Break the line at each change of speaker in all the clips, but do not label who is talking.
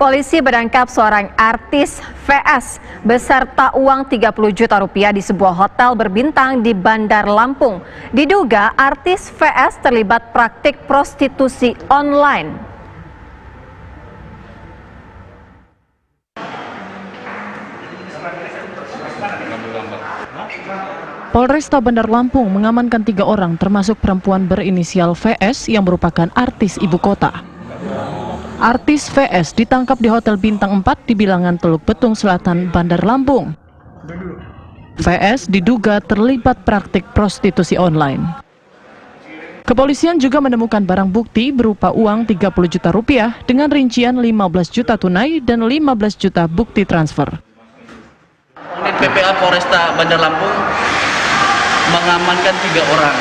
Polisi menangkap seorang artis VS beserta uang 30 juta rupiah di sebuah hotel berbintang di Bandar Lampung. Diduga artis VS terlibat praktik prostitusi online.
Polresta Bandar Lampung mengamankan 3 orang termasuk perempuan berinisial VS yang merupakan artis ibu kota. Artis VS ditangkap di Hotel Bintang 4 di Bilangan Teluk Betung Selatan, Bandar Lampung. VS diduga terlibat praktik prostitusi online. Kepolisian juga menemukan barang bukti berupa uang 30 juta rupiah dengan rincian 15 juta tunai dan 15 juta bukti transfer.
Unit PPA Polresta Bandar Lampung mengamankan 3 orang.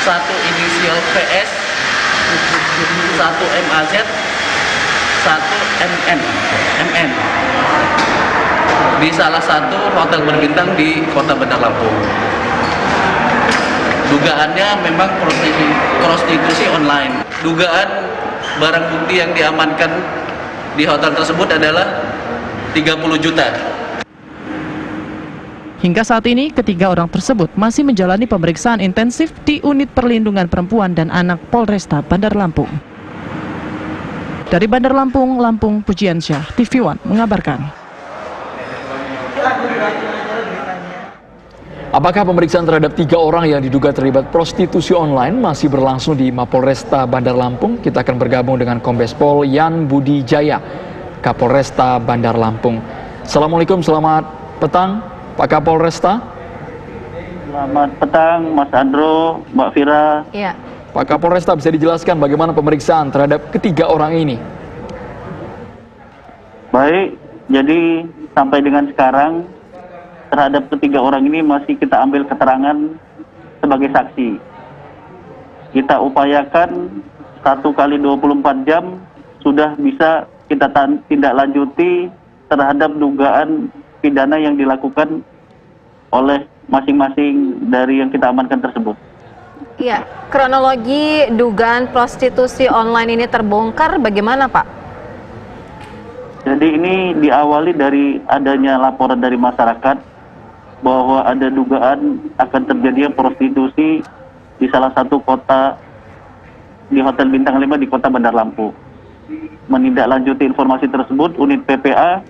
Satu inisial VS, satu MAZ, satu MN di salah satu hotel berbintang di Kota Bandar Lampung. Dugaannya memang prostitusi online. Dugaan barang bukti yang diamankan di hotel tersebut adalah 30 juta.
Hingga saat ini, ketiga orang tersebut masih menjalani pemeriksaan intensif di Unit Perlindungan Perempuan dan Anak Polresta Bandar Lampung. Dari Bandar Lampung, Lampung, Pujiansyah, TV One mengabarkan.
Apakah pemeriksaan terhadap 3 orang yang diduga terlibat prostitusi online masih berlangsung di Mapolresta Bandar Lampung? Kita akan bergabung dengan Kombes Pol Yan Budi Jaya, Kapolresta Bandar Lampung. Assalamualaikum, selamat petang Pak Kapolresta.
Selamat petang Mas Andro, Mbak Fira.
Ya.
Pak Kapolresta, bisa dijelaskan bagaimana pemeriksaan terhadap ketiga orang ini?
Baik, jadi sampai dengan sekarang terhadap ketiga orang ini masih kita ambil keterangan sebagai saksi. Kita upayakan 1 kali 24 jam sudah bisa kita tindak lanjuti terhadap dugaan pidana yang dilakukan oleh masing-masing dari yang kita amankan tersebut.
Iya, kronologi dugaan prostitusi online ini terbongkar bagaimana, Pak?
Jadi ini diawali dari adanya laporan dari masyarakat bahwa ada dugaan akan terjadinya prostitusi di salah satu kota di Hotel Bintang 5 di Kota Bandar Lampung. Menindaklanjuti informasi tersebut, unit PPA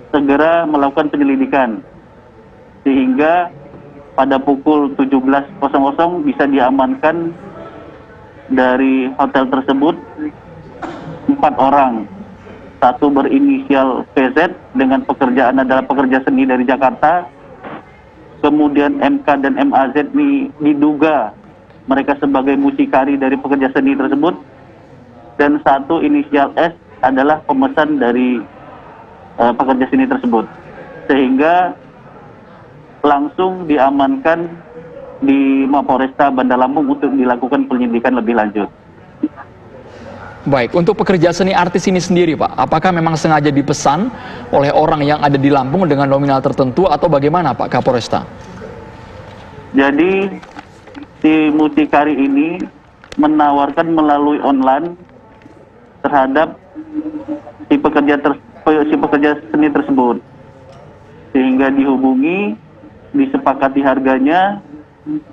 segera melakukan penyelidikan sehingga pada pukul 17.00 bisa diamankan dari hotel tersebut 4 orang. Satu berinisial PZ dengan pekerjaan adalah pekerja seni dari Jakarta. Kemudian MK dan MAZ ini diduga mereka sebagai mucikari dari pekerja seni tersebut. Dan satu inisial S adalah pemesan dari pekerja seni tersebut. Sehingga langsung diamankan di Mapolresta Bandar Lampung untuk dilakukan penyelidikan lebih lanjut.
Baik, untuk pekerja seni artis ini sendiri Pak, apakah memang sengaja dipesan oleh orang yang ada di Lampung dengan nominal tertentu atau bagaimana Pak Kapolresta?
Jadi si mucikari ini menawarkan melalui online terhadap si pekerja seni tersebut, sehingga dihubungi, disepakati harganya,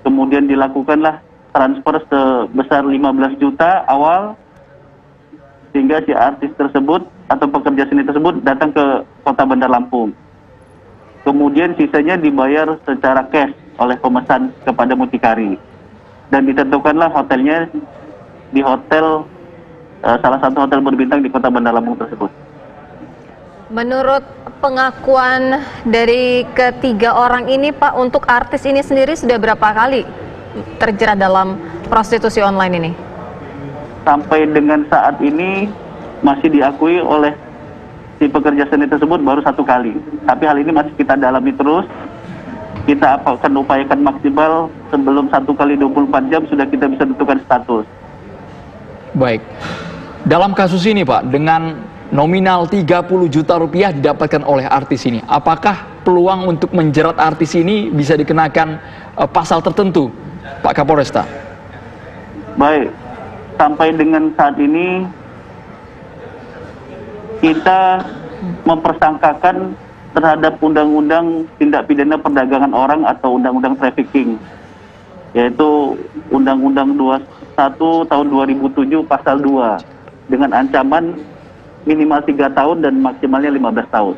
kemudian dilakukanlah transfer sebesar 15 juta awal, sehingga si artis tersebut atau pekerja seni tersebut datang ke Kota Bandar Lampung. Kemudian sisanya dibayar secara cash oleh pemesan kepada mucikari, dan ditentukanlah hotelnya di hotel salah satu hotel berbintang di Kota Bandar Lampung tersebut.
Menurut pengakuan dari ketiga orang ini, Pak, untuk artis ini sendiri sudah berapa kali terjerat dalam prostitusi online ini?
Sampai dengan saat ini masih diakui oleh si pekerja seni tersebut baru 1 kali. Tapi hal ini masih kita dalami terus. Kita akan upayakan maksimal sebelum 1 kali 24 jam sudah kita bisa tentukan status.
Baik, dalam kasus ini Pak, dengan nominal 30 juta rupiah didapatkan oleh artis ini, apakah peluang untuk menjerat artis ini bisa dikenakan pasal tertentu Pak Kapolresta?
Baik, sampai dengan saat ini kita mempersangkakan terhadap Undang-Undang Tindak Pidana Perdagangan Orang atau Undang-Undang Trafficking, yaitu Undang-Undang 21 tahun 2007 pasal 2 dengan ancaman minimal 3 tahun dan maksimalnya 15 tahun.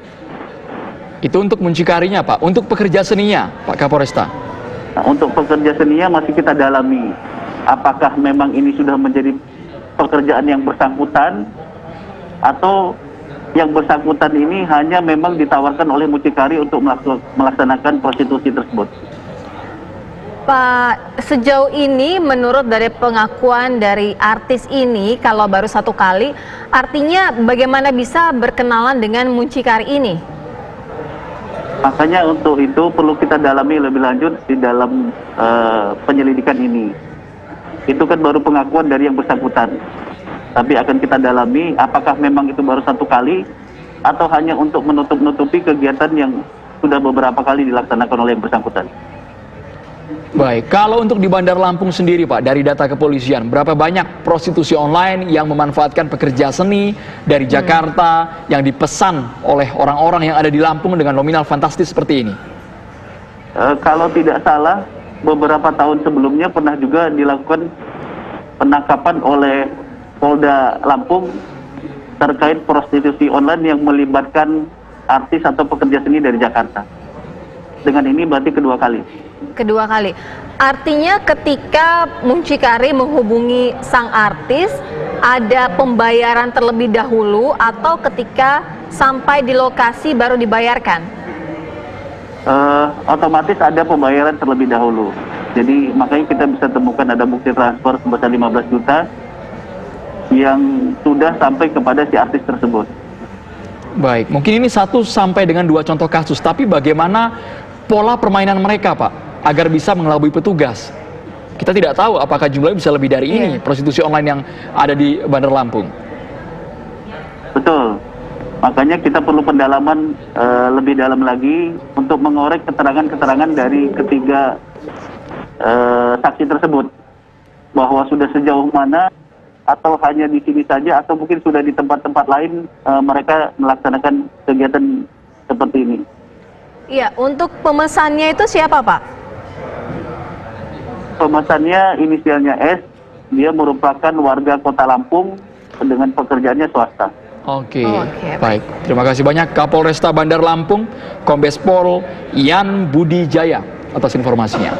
Itu untuk muncikarinya, Pak. Untuk pekerja seninya, Pak Kapolresta.
Nah, untuk pekerja seninya masih kita dalami. Apakah memang ini sudah menjadi pekerjaan yang bersangkutan atau yang bersangkutan ini hanya memang ditawarkan oleh mucikari untuk melaksanakan prostitusi tersebut.
Pak, sejauh ini menurut dari pengakuan dari artis ini, kalau baru 1 kali, artinya bagaimana bisa berkenalan dengan muncikari ini?
Makanya untuk itu perlu kita dalami lebih lanjut di dalam penyelidikan ini. Itu kan baru pengakuan dari yang bersangkutan. Tapi akan kita dalami apakah memang itu baru 1 kali atau hanya untuk menutup-nutupi kegiatan yang sudah beberapa kali dilaksanakan oleh yang bersangkutan.
Baik, kalau untuk di Bandar Lampung sendiri, Pak, dari data kepolisian, berapa banyak prostitusi online yang memanfaatkan pekerja seni dari Jakarta yang dipesan oleh orang-orang yang ada di Lampung dengan nominal fantastis seperti ini?
Kalau tidak salah, beberapa tahun sebelumnya pernah juga dilakukan penangkapan oleh Polda Lampung terkait prostitusi online yang melibatkan artis atau pekerja seni dari Jakarta. Dengan ini berarti kedua kali.
Kedua kali. Artinya ketika muncikari menghubungi sang artis, ada pembayaran terlebih dahulu atau ketika sampai di lokasi baru dibayarkan?
Otomatis ada pembayaran terlebih dahulu. Jadi makanya kita bisa temukan ada bukti transfer sebesar 15 juta yang sudah sampai kepada si artis tersebut.
Baik, mungkin ini 1 sampai dengan 2 contoh kasus, tapi bagaimana pola permainan mereka, Pak, agar bisa mengelabui petugas? Kita tidak tahu apakah jumlahnya bisa lebih dari ini, prostitusi online yang ada di Bandar Lampung.
Betul. Makanya kita perlu pendalaman lebih dalam lagi untuk mengorek keterangan-keterangan dari ketiga saksi tersebut. Bahwa sudah sejauh mana atau hanya di sini saja atau mungkin sudah di tempat-tempat lain mereka melaksanakan kegiatan seperti ini.
Iya, untuk pemesannya itu siapa, Pak?
Pemesannya inisialnya S, dia merupakan warga Kota Lampung dengan pekerjaannya swasta.
Oke, baik. Terima kasih banyak Kapolresta Bandar Lampung, Kombes Pol Yan Budi Jaya atas informasinya.